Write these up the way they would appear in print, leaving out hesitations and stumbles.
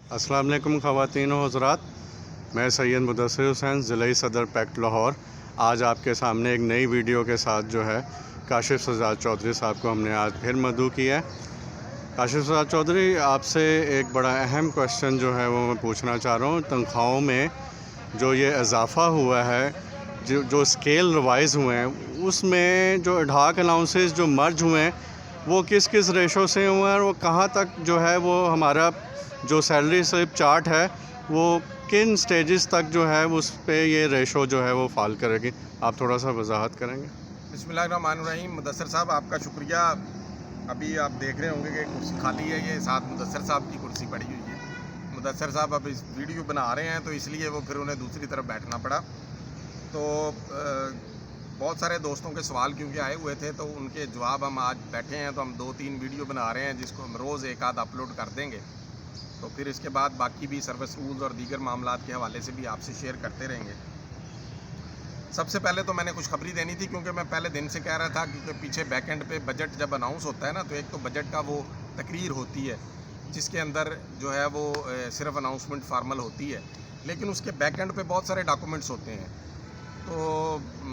अस्सलाम वालेकुम ख़वातीन व हज़रात, मैं सैयद मुदस्सिर हुसैन, ज़िला सदर पैक्ट लाहौर। आज आपके सामने एक नई वीडियो के साथ जो है काशिफ़ सज्जाद चौधरी साहब को हमने आज फिर मदऊ किया है। काशिफ़ सज्जाद चौधरी, आपसे एक बड़ा अहम क्वेश्चन जो है वो मैं पूछना चाह रहा हूँ। तनख्वाहों में जो ये इजाफ़ा हुआ है, जो स्केल रिवाइज़ हुए हैं, उसमें जो एडहॉक अलाउंसेस जो मर्ज हुए हैं वो किस किस रेशो से हुए हैं और वो कहाँ तक जो है वो हमारा जो सैलरी स्लिप चार्ट है वो किन स्टेजेस तक जो है उस पे ये रेशो जो है वो फॉल करेगी। आप थोड़ा सा वजाहत करेंगे? बिस्मिल्लाहिर्रहमानिर्रहीम। मुदस्सिर साहब, आपका शुक्रिया। अभी आप देख रहे होंगे कि कुर्सी खाली है, ये साथ मुदस्सिर साहब की कुर्सी पड़ी हुई है। मुदस्सिर साहब अब इस वीडियो बना रहे हैं तो इसलिए वो फिर उन्हें दूसरी तरफ बैठना पड़ा। तो बहुत सारे दोस्तों के सवाल क्योंकि आए हुए थे तो उनके जवाब हम आज बैठे हैं, तो हम 2-3 वीडियो बना रहे हैं जिसको हम रोज़ एक आध अपलोड कर देंगे। तो फिर इसके बाद बाकी भी सर्विस रूल्स और दीगर मामलात के हवाले से भी आपसे शेयर करते रहेंगे। सबसे पहले तो मैंने खुशखबरी देनी थी, क्योंकि मैं पहले दिन से कह रहा था, क्योंकि पीछे बैक एंड पे बजट जब अनाउंस होता है ना, तो एक तो बजट का वो तकरीर होती है जिसके अंदर जो है वो सिर्फ अनाउंसमेंट फार्मल होती है, लेकिन उसके बैक एंड पे बहुत सारे डॉक्यूमेंट्स होते हैं। तो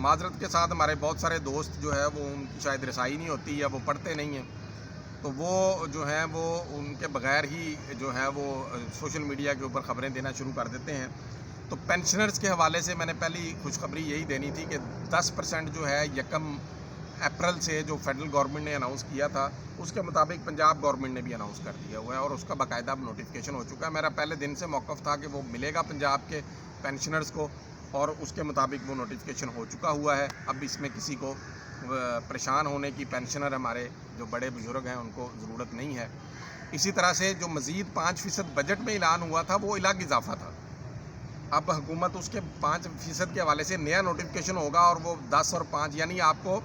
माजरत के साथ हमारे बहुत सारे दोस्त जो है वो उनकी शायद रसाई नहीं होती या वो पढ़ते नहीं हैं, तो वो जो है वो उनके बगैर ही जो है वो सोशल मीडिया के ऊपर ख़बरें देना शुरू कर देते हैं। तो पेंशनर्स के हवाले से मैंने पहली खुशखबरी यही देनी थी कि 10% जो है 1 अप्रैल से जो फेडरल गवर्नमेंट ने अनाउंस किया था, उसके मुताबिक पंजाब गवर्नमेंट ने भी अनाउंस कर दिया हुआ है और उसका बाकायदा अब नोटिफिकेशन हो चुका है। मेरा पहले दिन से मौक़िफ़ था कि वो मिलेगा पंजाब के पेंशनर्स को, और उसके मुताबिक वो नोटिफिकेशन हो चुका हुआ है। अब इसमें किसी को परेशान होने की, पेंशनर हमारे जो बड़े बुजुर्ग हैं उनको ज़रूरत नहीं है। इसी तरह से जो मज़ीद 5% बजट में ऐलान हुआ था वो अलग इजाफा था। अब हुकूमत उसके 5% के हवाले से नया नोटिफिकेशन होगा और वो 10 और 5, यानी आपको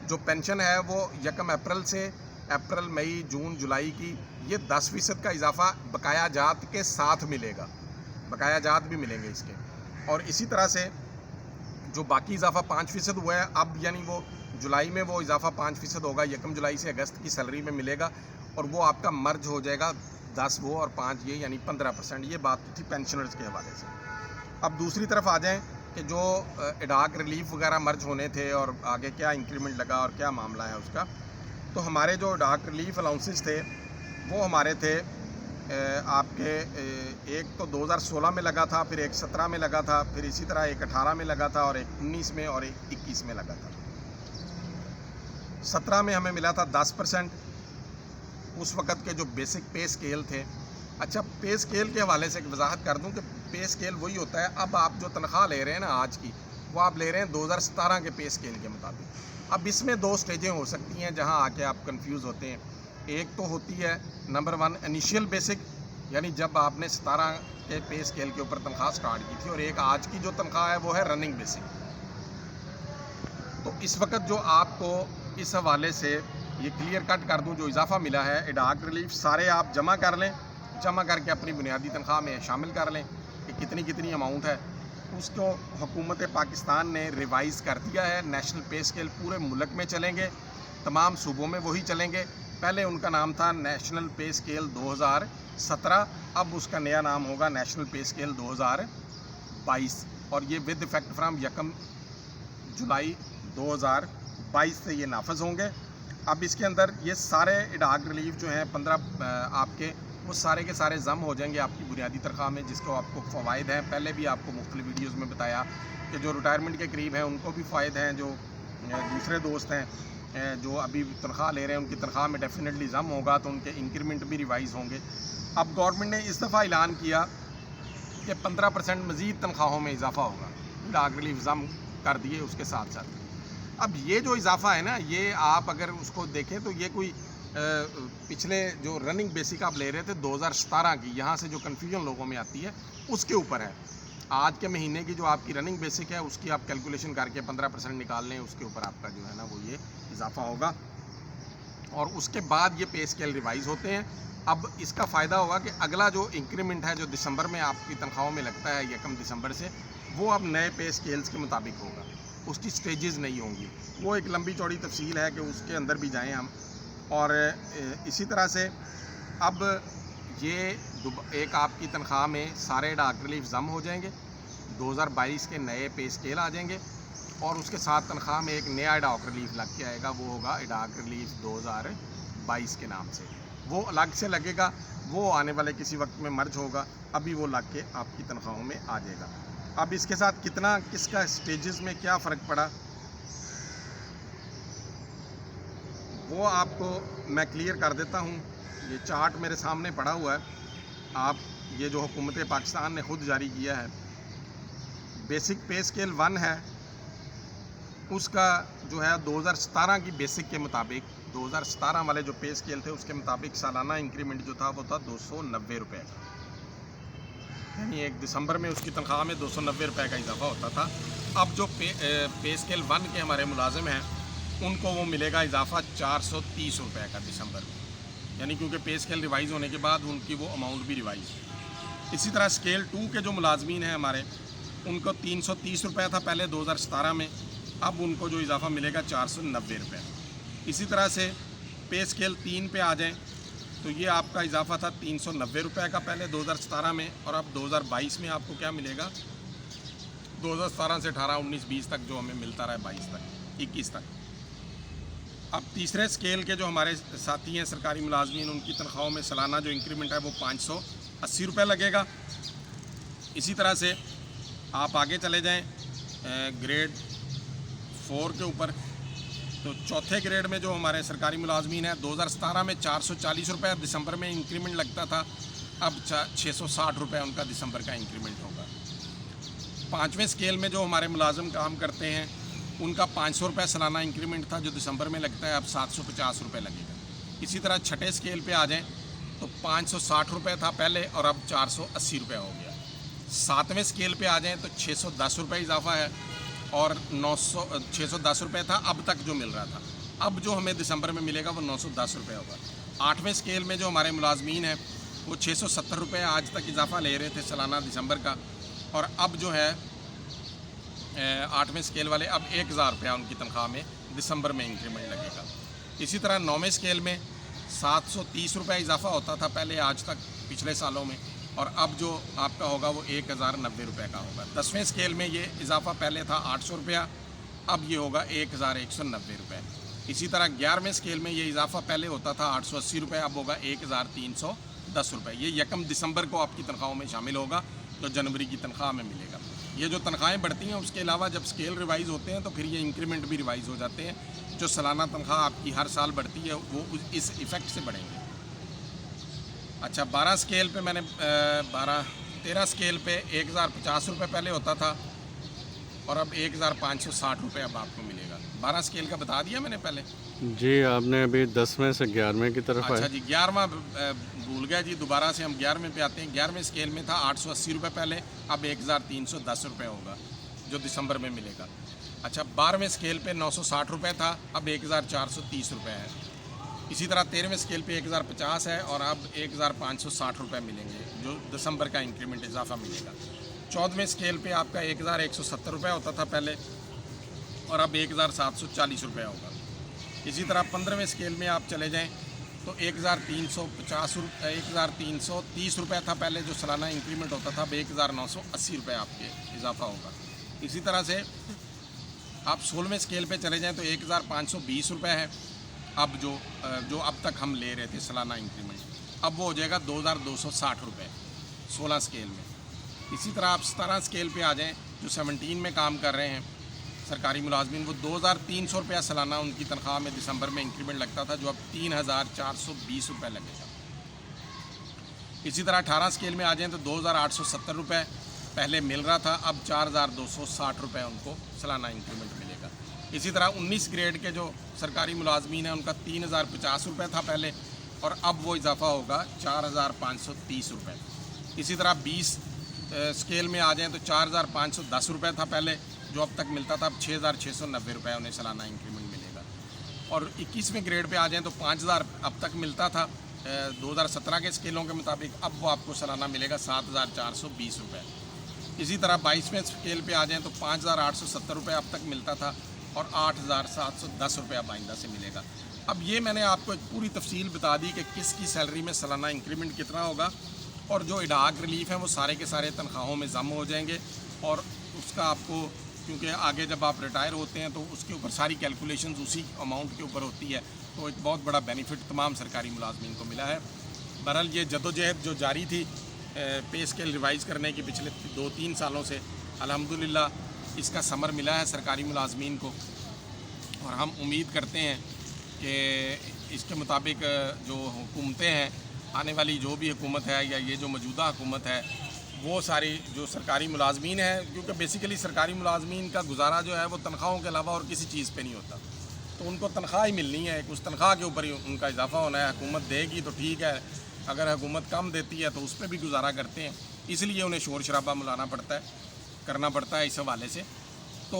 जो पेंशन है वो 1 अप्रैल से अप्रैल, मई, जून, जुलाई की ये 10% का इजाफा बकाया जात के साथ मिलेगा। बकाया जात भी मिलेंगे इसके। और इसी तरह से जो बाकी इजाफा 5% हुआ है, अब यानी वो जुलाई में वो इजाफा 5% होगा, 1 जुलाई से अगस्त की सैलरी में मिलेगा और वो आपका मर्ज हो जाएगा 10 वो और 5 ये, यानी 15%। ये बात थी पेंशनर्स के हवाले से। अब दूसरी तरफ आ जाएं कि जो एडहॉक रिलीफ वगैरह मर्ज होने थे और आगे क्या इंक्रीमेंट लगा और क्या मामला है उसका। तो हमारे जो एडहॉक रिलीफ अलाउंसेस थे वो हमारे थे आपके एक तो 2016 में लगा था, फिर एक 17 में लगा था, फिर इसी तरह एक 18 में लगा था और एक 19 में और एक 21 में लगा था। 17 में हमें मिला था 10%, उस वक़्त के जो बेसिक पे स्केल थे। अच्छा, पे स्केल के हवाले से एक वजाहत कर दूं कि पे स्केल वही होता है, अब आप जो तनख्वाह ले रहे हैं ना आज की, वो आप ले रहे हैं 2017 के पे स्केल के मुताबिक। अब इसमें 2 स्टेजें हो सकती हैं जहां आके आप कंफ्यूज होते हैं। एक तो होती है नंबर 1 इनिशियल बेसिक, यानी जब आपने 17 के पे स्केल के ऊपर तनख्वाह स्टार्ट की थी, और एक आज की जो तनख्वाह है वो है रनिंग बेसिक। तो इस वक्त जो आपको इस हवाले से ये क्लियर कट कर दूं, जो इजाफा मिला है एडहॉक रिलीफ सारे आप जमा कर लें, जमा करके अपनी बुनियादी तनख्वाह में शामिल कर लें कि कितनी कितनी अमाउंट है। उसको हुकूमत पाकिस्तान ने रिवाइज़ कर दिया है। नेशनल पे स्केल पूरे मुल्क में चलेंगे, तमाम सूबों में वही चलेंगे। पहले उनका नाम था नेशनल पे स्केल 2017, अब उसका नया नाम होगा नेशनल पे स्केल 2022, और ये विद इफेक्ट फ्राम 1 जुलाई 2022 से ये नाफज होंगे। अब इसके अंदर ये सारे एडहॉक रिलीफ जो हैं 15 आपके, वो सारे के सारे जम हो जाएंगे आपकी बुनियादी तनख्वाह में, जिसको आपको फ़वाइद हैं। पहले भी आपको मुख्तलिफ वीडियोज़ में बताया कि जो रिटायरमेंट के करीब हैं उनको भी फ़ायद हैं, जो दूसरे दोस्त हैं जो अभी तनख्वाह ले रहे हैं उनकी तनख्वाह में डेफिनेटली जम होगा, तो उनके इंक्रीमेंट भी रिवाइज़ होंगे। अब गवर्नमेंट ने इस दफ़ा ऐलान किया कि 15% मज़ीद तनख्वाहों में इजाफा होगा, एडहॉक रिलीफ जम कर दिए उसके साथ साथ। अब ये जो इजाफा है ना, ये आप अगर उसको देखें तो ये कोई पिछले जो रनिंग बेसिक आप ले रहे थे 2017 की, यहाँ से जो कन्फ्यूजन लोगों में आती है उसके ऊपर है। आज के महीने की जो आपकी रनिंग बेसिक है उसकी आप कैलकुलेशन करके 15% निकाल लें, उसके ऊपर आपका जो है ना वो ये इजाफा होगा, और उसके बाद ये पे स्केल रिवाइज़ होते हैं। अब इसका फ़ायदा होगा कि अगला जो इंक्रीमेंट है जो दिसंबर में आपकी तनख्वाहों में लगता है 1 दिसंबर से, वो अब नए पे स्केल्स के मुताबिक होगा, उसकी स्टेजेस नहीं होंगी। वो एक लंबी चौड़ी तफसील है कि उसके अंदर भी जाएं हम। और इसी तरह से अब ये एक आपकी तनख्वाह में सारे डाक रिलीफ जम हो जाएंगे, 2022 के नए पे स्केल आ जाएंगे और उसके साथ तनख्वाह में एक नया डाक रिलीफ लग के आएगा, वो होगा डाक रिलीफ 2022 के नाम से। वो अलग से लगेगा, वो आने वाले किसी वक्त में मर्ज होगा, अभी वो लग के आपकी तनख्वाहों में आ जाएगा। अब इसके साथ कितना किसका स्टेजेस में क्या फ़र्क पड़ा वो आपको मैं क्लियर कर देता हूँ। ये चार्ट मेरे सामने पड़ा हुआ है, आप ये जो हुकूमत पाकिस्तान ने ख़ुद जारी किया है, बेसिक पे स्केल 1 है, उसका जो है 2017 की बेसिक के मुताबिक 2017 वाले जो पे स्केल थे उसके मुताबिक सालाना इंक्रीमेंट जो था वो था 290 रुपये का, यानी 1 दिसंबर में उसकी तनख्वाह में 290 रुपये का इजाफा होता था। अब जो पे स्केल 1 के हमारे मुलाजिम हैं उनको वो मिलेगा इजाफा 430 रुपये का दिसंबर में, यानी क्योंकि पे स्केल रिवाइज़ होने के बाद उनकी वो अमाउंट भी रिवाइज़। इसी तरह स्केल 2 के जो मुलाजमीन हैं हमारे, उनको 330 रुपये था पहले 2017 में, अब उनको जो इजाफा मिलेगा 490 रुपये। इसी तरह से पे स्केल 3 पे आ जाएं तो ये आपका इजाफा था 390 रुपये का पहले 2017 में, और अब 2022 में आपको क्या मिलेगा, 2017 से 18, 19, 20 तक जो हमें मिलता रहा है 22 तक, 21 तक। अब तीसरे स्केल के जो हमारे साथी हैं सरकारी मुलाजमीन, उनकी तनख्वाहों में सालाना जो इंक्रीमेंट है वो 580 रुपये लगेगा। इसी तरह से आप आगे चले जाएं ग्रेड 4 के ऊपर, तो चौथे ग्रेड में जो हमारे सरकारी मुलाजमीन हैं 2017 में 440 रुपये दिसंबर में इंक्रीमेंट लगता था, अब 660 रुपये उनका दिसंबर का इंक्रीमेंट होगा। पाँचवें स्केल में जो हमारे मुलाजिम काम करते हैं उनका 500 रुपये सालाना इंक्रीमेंट था जो दिसंबर में लगता है, अब 750 रुपये लगेगा। इसी तरह छठे स्केल पे आ जाएं तो 560 रुपये था पहले और अब 480 रुपये हो गया। सातवें स्केल पे आ जाएं तो 610 रुपये इजाफा है और 610 रुपये था अब तक जो मिल रहा था, अब जो हमें दिसंबर में मिलेगा वो 910 रुपये होगा। आठवें स्केल में जो हमारे मुलाजमीन हैं वो 670 रुपये आज तक इजाफा ले रहे थे सालाना दिसंबर का, और अब जो है 8वें स्केल वाले अब 1000 रुपया उनकी तनख्वाह में दिसंबर में इंक्रीमेंट लगेगा। इसी तरह 9वें स्केल में 730 रुपये इजाफा होता था पहले आज तक पिछले सालों में, और अब जो आपका होगा वो 1090 रुपये का होगा। 10वें स्केल में ये इजाफा पहले था 800 रुपया, अब ये होगा 1190 रुपये। इसी तरह 11वें स्केल में ये इजाफा पहले होता था 880 रुपये, अब होगा 1310 रुपये। ये 1 दिसंबर को आपकी तनख्वाहों में शामिल होगा जो जनवरी की तनख्वाह में मिलेगा। ये जो तनख्वाहें बढ़ती हैं उसके अलावा जब स्केल रिवाइज़ होते हैं तो फिर ये इंक्रीमेंट भी रिवाइज़ हो जाते हैं, जो सालाना तनख्वाह आपकी हर साल बढ़ती है वो इस इफ़ेक्ट से बढ़ेंगे। अच्छा, 12 स्केल पे मैंने 13 स्केल पे 1050 रुपये पहले होता था और अब 1560 रुपये अब आपको मिलेगा। 12 स्केल का बता दिया मैंने पहले जी, आपने अभी 10वें से 11वें की तरफ अच्छा जी, 11वां भूल गया जी, दोबारा से हम 11वें पे आते हैं। 11वें स्केल में था 880 रुपये पहले, अब 1310 रुपये होगा जो दिसंबर में मिलेगा। अच्छा, 12वें स्केल पे 960 रुपये था, अब 1430 रुपये है। इसी तरह 13वें स्केल पे 1050 है और अब 1560 रुपये मिलेंगे जो दिसंबर का इंक्रीमेंट इजाफा मिलेगा। 14वें स्केल पे आपका 1170 रुपये होता था पहले और अब 1740 रुपये होगा। इसी तरह 15वें स्केल में आप चले जाएं तो 1330 रुपये था पहले जो सालाना इंक्रीमेंट होता था, अब 1980 रुपये आपके इजाफा होगा। इसी तरह से आप 16वें स्केल पे चले जाएं तो 1520 रुपये है अब जो अब तक हम ले रहे थे सालाना इंक्रीमेंट, अब वो हो जाएगा 2260 रुपये 16 स्केल में। इसी तरह आप 17 स्केल पे आ जाएं जो 17 में काम कर रहे हैं सरकारी मुलाजमीन, वो 2300 रुपया सालाना उनकी तनख्वाह में दिसंबर में इंक्रीमेंट लगता था जो अब 3420 रुपये लगेगा। इसी तरह 18 स्केल में आ जाएं तो 2870 रुपये पहले मिल रहा था, अब 4260 रुपये उनको सालाना इंक्रीमेंट मिलेगा। इसी तरह 19 ग्रेड के जो सरकारी मुलाजमीन हैं उनका 3050 रुपये था पहले और अब वो इजाफा होगा 4530 रुपये। इसी तरह 20 स्केल में आ जाएँ तो 4510 रुपये था पहले जो अब तक मिलता था, अब 6690 रुपये उन्हें सालाना इंक्रीमेंट मिलेगा। और 21वें ग्रेड पे आ जाएँ तो 5000 अब तक मिलता था 2017 के स्केलों के मुताबिक, अब वो आपको सालाना मिलेगा 7420 रुपये। इसी तरह 22वें स्केल पे आ जाएँ तो 5870 रुपये अब तक मिलता था और 8710 रुपये अब आइंदा से मिलेगा। अब ये मैंने आपको एक पूरी तफसील बता दी कि किसकी सैलरी में सालाना इंक्रीमेंट कितना होगा, और जो इडाक रिलीफ हैं वो सारे के सारे तनख्वाहों में जम हो जाएंगे। और उसका आपको, क्योंकि आगे जब आप रिटायर होते हैं तो उसके ऊपर सारी कैलकुलेशंस उसी अमाउंट के ऊपर होती है, तो एक बहुत बड़ा बेनिफिट तमाम सरकारी मुलाजमीन को मिला है। बहरहाल ये जदोजहद जो जारी थी पे स्केल रिवाइज़ करने की पिछले 2-3 सालों से, अल्हम्दुलिल्लाह इसका समर मिला है सरकारी मुलाजमीन को। और हम उम्मीद करते हैं कि इसके मुताबिक जो हुकूमतें हैं, आने वाली जो भी हुकूमत है या ये जो मौजूदा हुकूमत है, वो सारी जो सरकारी मुलाजमीन है, क्योंकि बेसिकली सरकारी मुलाजमीन का गुजारा जो है वो तनख्वाहों के अलावा और किसी चीज़ पे नहीं होता, तो उनको तनख्वाह ही मिलनी है, उस तनख्वाह के ऊपर ही उनका इजाफा होना है। हुकूमत देगी तो ठीक है, अगर हुकूमत कम देती है तो उस पर भी गुजारा करते हैं, इसलिए उन्हें शोर शराबा मिलाना पड़ता है, करना पड़ता है इस हवाले से। तो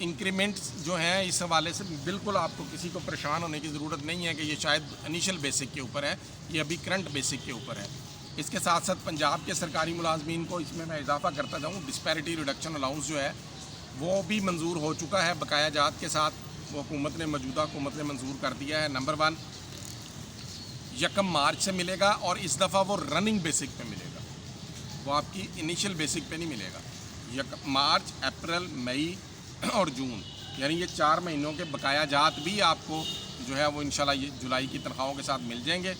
इंक्रीमेंट्स जो हैं इस हवाले से बिल्कुल आपको किसी को परेशान होने की ज़रूरत नहीं है कि ये शायद इनिशियल बेसिक के ऊपर है, ये अभी करंट बेसिक के ऊपर है। इसके साथ साथ पंजाब के सरकारी मुलाजमीन को इसमें मैं इजाफा करता जाऊँ, डिस्पैरिटी रिडक्शन अलाउंस जो है वो भी मंजूर हो चुका है बकाया जात के साथ, वो मौजूदा हुकूमत ने मंजूर कर दिया है। नंबर 1 1 मार्च से मिलेगा और इस दफ़ा वो रनिंग बेसिक पे मिलेगा, वो आपकी इनिशियल बेसिक पे नहीं मिलेगा। 1 मार्च, अप्रैल, मई और जून, यानी ये 4 महीनों के बकाया जात भी आपको जो है वो इंशाल्लाह ये जुलाई की तनख्वाहों के साथ मिल जाएंगे।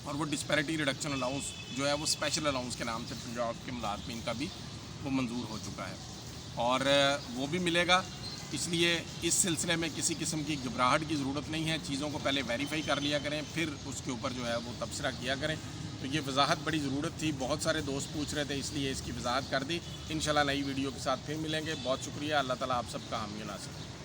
और वो डिस्पैरिटी रिडक्शन अलाउंस जो है वो स्पेशल अलाउंस के नाम से पंजाब के मुलाजमीन का भी वो मंजूर हो चुका है और वो भी मिलेगा। इसलिए इस सिलसिले में किसी किस्म की घबराहट की ज़रूरत नहीं है, चीज़ों को पहले वेरीफाई कर लिया करें, फिर उसके ऊपर जो है वो तबसरा किया करें। तो ये वजाहत बड़ी ज़रूरत थी, बहुत सारे दोस्त पूछ रहे थे, इसलिए इसकी वजाहत कर दी। इंशाल्लाह नई वीडियो के साथ फिर मिलेंगे। बहुत शुक्रिया, अल्लाह ताला आप सबका हामी नासिर।